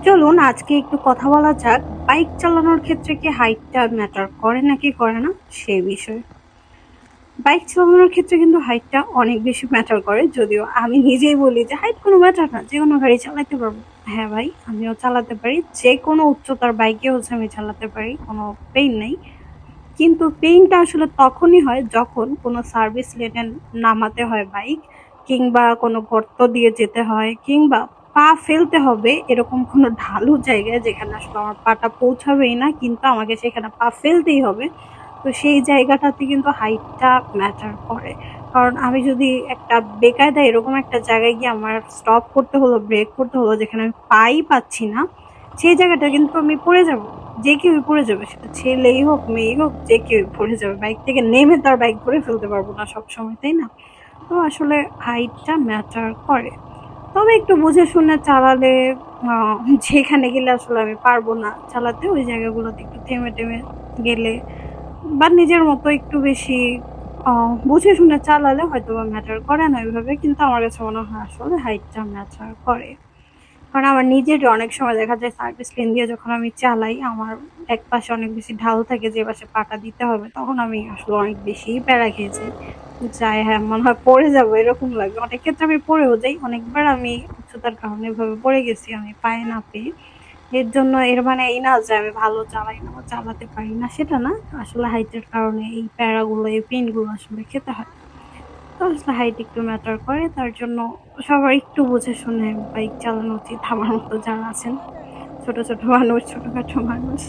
চলুন আজকে একটু কথা বলা যাক বাইক চালানোর ক্ষেত্রে কি হাইটটা ম্যাটার করে নাকি করে না সেই বিষয়ে। বাইক চালানোর ক্ষেত্রে কিন্তু হাইটটা অনেক বেশি ম্যাটার করে, যদিও আমি নিজেই বলি যে হাইট কোনো ম্যাটার না, যে কোনো গাড়ি চালাতে পারবো। হ্যাঁ ভাই, আমিও চালাতে পারি, যে কোনো উচ্চতার বাইকে আমি চালাতে পারি, কোনো পেইন নেই। কিন্তু পেইনটা আসলে তখনই হয় যখন কোনো সার্ভিস লেনে নামাতে হয় বাইক, কিংবা কোনো গর্ত দিয়ে যেতে হয়, কিংবা পা ফেলতে হবে এরকম কোনো ঢালু জায়গায় যেখানে আসলে আমার পাটা পৌঁছাবেই না, কিন্তু আমাকে সেখানে পা ফেলতেই হবে। তো সেই জায়গাটাতে কিন্তু হাইটটা ম্যাটার করে। কারণ আমি যদি একটা বেকায়দা এরকম একটা জায়গায় গিয়ে আমার স্টপ করতে হলো, ব্রেক করতে হলো, যেখানে আমি পাই পাচ্ছি না, সেই জায়গাটা কিন্তু আমি পড়ে যাব। যে কেউই পড়ে যাবে, সেটা ছেলেই হোক মেয়েই হোক, যে কেউই পড়ে যাবে। বাইক থেকে নেমে তো আর বাইক পরে ফেলতে পারবো না সবসময়, তাই না? তো আসলে হাইটটা ম্যাটার করে। তবে একটু বুঝে শুনে চালালে, আহ, যেখানে গেলে আসলে আমি পারবো না চালাতে, ওই জায়গাগুলোতে একটু থেমে টেমে গেলে বা নিজের মতো একটু বেশি বুঝে শুনে চালালে হয়তো বা ম্যাটার করে না ওইভাবে, কিন্তু আমার কাছে মনে হয় আসলে হাইটটা ম্যাটার করে। কারণ আমার নিজেরই অনেক সময় দেখা যায় সার্ভিস লেন দিয়ে যখন আমি চালাই, আমার এক পাশে অনেক বেশি ঢাল থাকে, যে পাশে পাটা দিতে হবে, তখন আমি আসলে অনেক বেশি প্যারা খেয়েছি। যাই, হ্যাঁ, মনে হয় পড়ে যাবো এরকম লাগে। অনেক ক্ষেত্রে আমি পড়েও যাই, অনেকবার আমি উচ্চতার কারণে এভাবে পড়ে গেছি আমি পায়ে না পেয়ে। এর জন্য এর মানে এই না যে আমি ভালো চালাই না বা চালাতে পারি না, সেটা না। আসলে হাইটের কারণে এই প্যারাগুলো, এই পেইনগুলো আসলে খেতে হয়। তো আসলে হাইট একটু ম্যাটার করে, তার জন্য সবার একটু বুঝে শুনে বাইক চালানো উচিত, আমার মতো যারা আছেন ছোট ছোট মানুষ, ছোটখাটো মানুষ।